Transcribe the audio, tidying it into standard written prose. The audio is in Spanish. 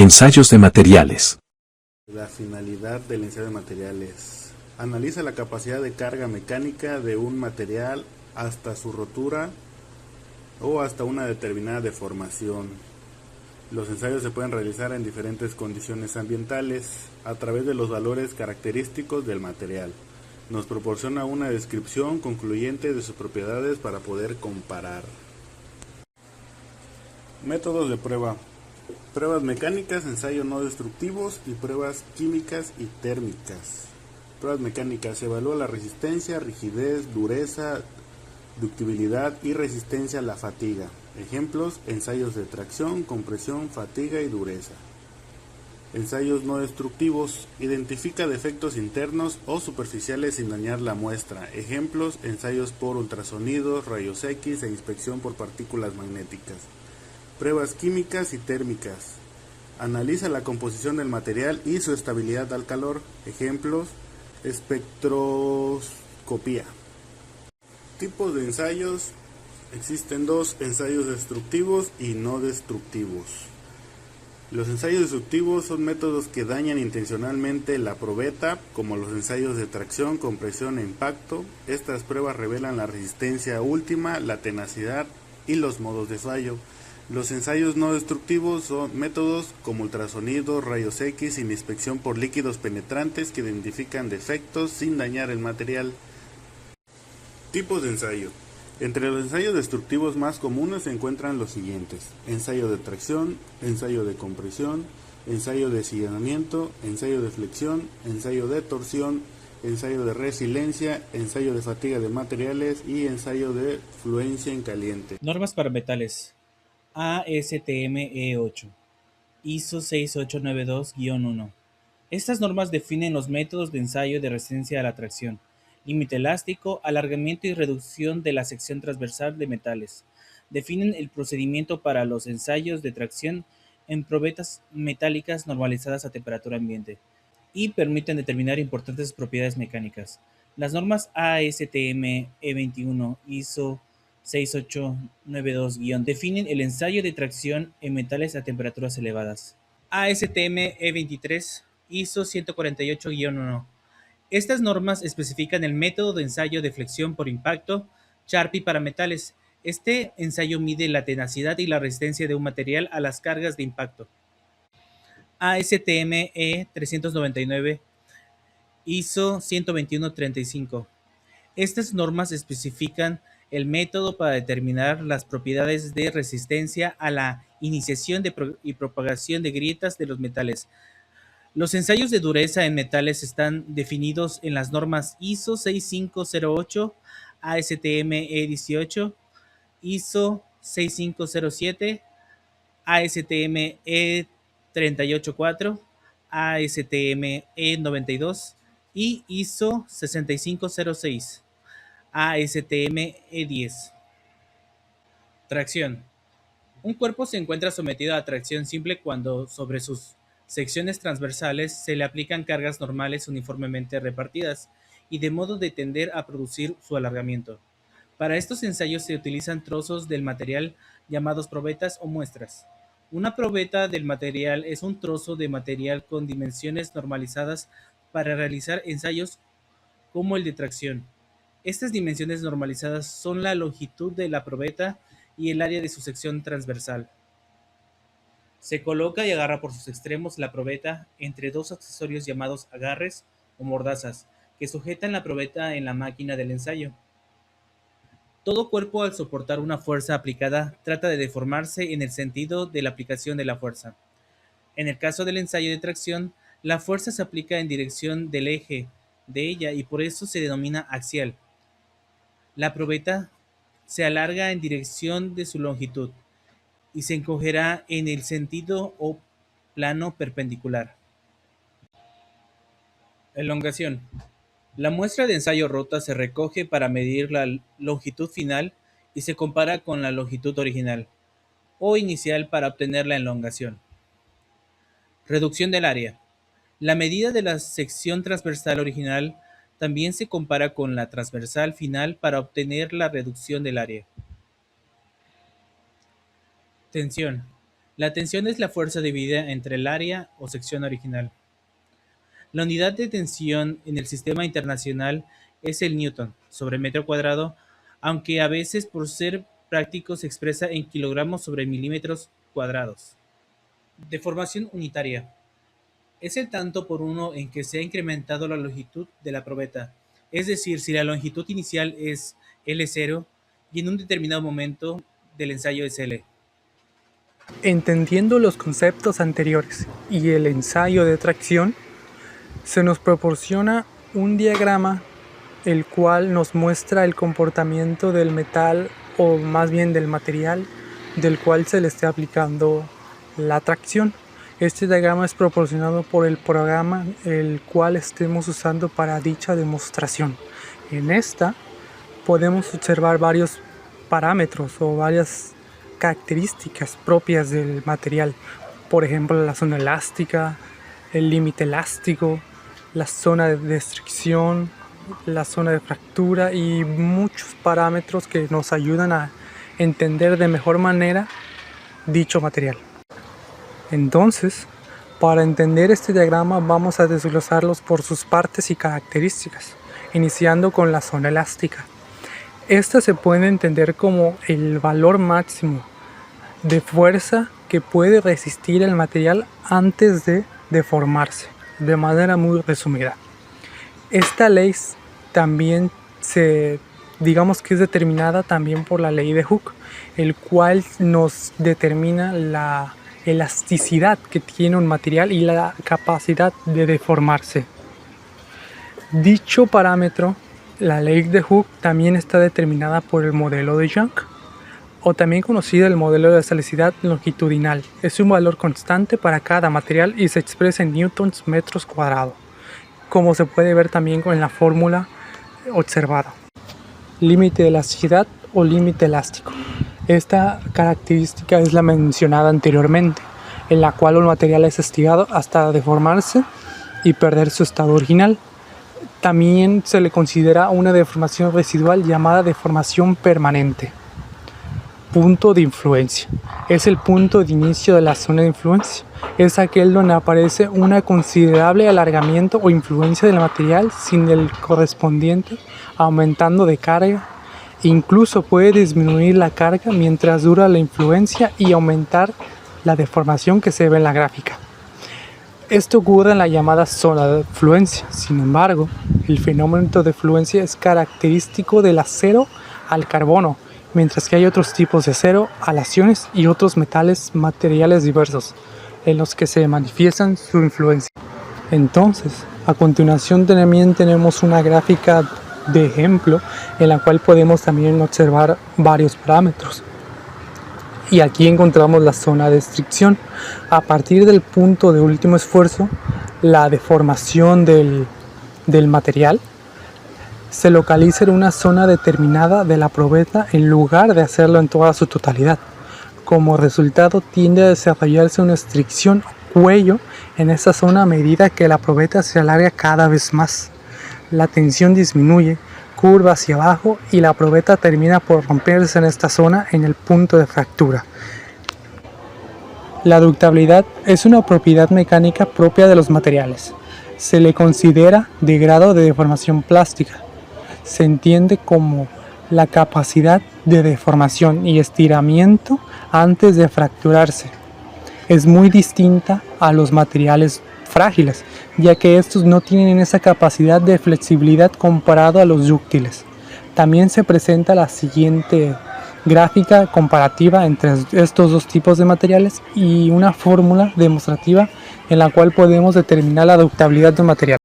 Ensayos de materiales. La finalidad del ensayo de materiales. Analiza la capacidad de carga mecánica de un material hasta su rotura o hasta una determinada deformación. Los ensayos se pueden realizar en diferentes condiciones ambientales a través de los valores característicos del material. Nos proporciona una descripción concluyente de sus propiedades para poder comparar. Métodos de prueba. Pruebas mecánicas, ensayos no destructivos y pruebas químicas y térmicas. Pruebas mecánicas. Se evalúa la resistencia, rigidez, dureza, ductibilidad y resistencia a la fatiga. Ejemplos: ensayos de tracción, compresión, fatiga y dureza. Ensayos no destructivos. Identifica defectos internos o superficiales sin dañar la muestra. Ejemplos: ensayos por ultrasonidos, rayos X e inspección por partículas magnéticas. Pruebas químicas y térmicas. Analiza la composición del material y su estabilidad al calor. Ejemplos: espectroscopía. Tipos de ensayos. Existen dos: ensayos destructivos y no destructivos. Los ensayos destructivos son métodos que dañan intencionalmente la probeta, como los ensayos de tracción, compresión e impacto. Estas pruebas revelan la resistencia última, la tenacidad y los modos de fallo. Los ensayos no destructivos son métodos como ultrasonidos, rayos X y inspección por líquidos penetrantes que identifican defectos sin dañar el material. Tipos de ensayo. Entre los ensayos destructivos más comunes se encuentran los siguientes: ensayo de tracción, ensayo de compresión, ensayo de sillanamiento, ensayo de flexión, ensayo de torsión, ensayo de resiliencia, ensayo de fatiga de materiales y ensayo de fluencia en caliente. Normas para metales. ASTM E8, ISO 6892-1. Estas normas definen los métodos de ensayo de resistencia a la tracción, límite elástico, alargamiento y reducción de la sección transversal de metales. Definen el procedimiento para los ensayos de tracción en probetas metálicas normalizadas a temperatura ambiente y permiten determinar importantes propiedades mecánicas. Las normas ASTM E21, ISO 6892- definen el ensayo de tracción en metales a temperaturas elevadas. ASTM E23, ISO 148-1. Estas normas especifican el método de ensayo de flexión por impacto Charpy para metales. Este ensayo mide la tenacidad y la resistencia de un material a las cargas de impacto. ASTM E399, ISO 121-35. Estas normas especifican el método para determinar las propiedades de resistencia a la iniciación y propagación de grietas de los metales. Los ensayos de dureza en metales están definidos en las normas ISO 6508, ASTM E18, ISO 6507, ASTM E384, ASTM E92 y ISO 6506, ASTM E10. Tracción. Un cuerpo se encuentra sometido a tracción simple cuando sobre sus secciones transversales se le aplican cargas normales uniformemente repartidas y de modo de tender a producir su alargamiento. Para estos ensayos se utilizan trozos del material llamados probetas o muestras. Una probeta del material es un trozo de material con dimensiones normalizadas para realizar ensayos como el de tracción. Estas dimensiones normalizadas son la longitud de la probeta y el área de su sección transversal. Se coloca y agarra por sus extremos la probeta entre dos accesorios llamados agarres o mordazas, que sujetan la probeta en la máquina del ensayo. Todo cuerpo, al soportar una fuerza aplicada, trata de deformarse en el sentido de la aplicación de la fuerza. En el caso del ensayo de tracción, la fuerza se aplica en dirección del eje de ella y por eso se denomina axial. La probeta se alarga en dirección de su longitud y se encogerá en el sentido o plano perpendicular. Elongación. La muestra de ensayo rota se recoge para medir la longitud final y se compara con la longitud original o inicial para obtener la elongación. Reducción del área. La medida de la sección transversal original también se compara con la transversal final para obtener la reducción del área. Tensión. La tensión es la fuerza dividida entre el área o sección original. La unidad de tensión en el sistema internacional es el newton sobre metro cuadrado, aunque a veces por ser práctico se expresa en kilogramos sobre milímetros cuadrados. Deformación unitaria. Es el tanto por uno en que se ha incrementado la longitud de la probeta, es decir, si la longitud inicial es L0 y en un determinado momento del ensayo es L. Entendiendo los conceptos anteriores y el ensayo de tracción, se nos proporciona un diagrama el cual nos muestra el comportamiento del metal o más bien del material del cual se le esté aplicando la tracción. Este diagrama es proporcionado por el programa el cual estemos usando para dicha demostración. En esta podemos observar varios parámetros o varias características propias del material, por ejemplo la zona elástica, el límite elástico, la zona de fricción, la zona de fractura y muchos parámetros que nos ayudan a entender de mejor manera dicho material. Entonces, para entender este diagrama vamos a desglosarlos por sus partes y características, iniciando con la zona elástica. Esta se puede entender como el valor máximo de fuerza que puede resistir el material antes de deformarse, de manera muy resumida. Esta ley también digamos que es determinada también por la ley de Hooke, el cual nos determina la elasticidad que tiene un material y la capacidad de deformarse. Dicho parámetro, la ley de Hooke, también está determinada por el modelo de Young, o también conocido el modelo de elasticidad longitudinal. Es un valor constante para cada material y se expresa en newtons metros cuadrados, como se puede ver también en la fórmula observada. Límite de elasticidad o límite elástico. Esta característica es la mencionada anteriormente, en la cual un material es estirado hasta deformarse y perder su estado original. También se le considera una deformación residual llamada deformación permanente. Punto de influencia. Es el punto de inicio de la zona de influencia. Es aquel donde aparece un considerable alargamiento o influencia del material sin el correspondiente aumentando de carga. Incluso puede disminuir la carga mientras dura la influencia y aumentar la deformación que se ve en la gráfica. Esto ocurre en la llamada zona de fluencia. Sin embargo, el fenómeno de fluencia es característico del acero al carbono, mientras que hay otros tipos de acero, aleaciones y otros materiales diversos en los que se manifiestan su influencia. Entonces, a continuación también tenemos una gráfica de ejemplo en la cual podemos también observar varios parámetros. Y aquí encontramos la zona de fricción. A partir del punto de último esfuerzo, la deformación del material se localiza en una zona determinada de la probeta en lugar de hacerlo en toda su totalidad. Como resultado tiende a desarrollarse una fricción o cuello en esa zona a medida que la probeta se alarga cada vez más. La tensión disminuye, curva hacia abajo y la probeta termina por romperse en esta zona en el punto de fractura. La ductibilidad es una propiedad mecánica propia de los materiales. Se le considera de grado de deformación plástica. Se entiende como la capacidad de deformación y estiramiento antes de fracturarse. Es muy distinta a los materiales frágiles, ya que estos no tienen esa capacidad de flexibilidad comparado a los dúctiles. También se presenta la siguiente gráfica comparativa entre estos dos tipos de materiales y una fórmula demostrativa en la cual podemos determinar la ductibilidad de un material.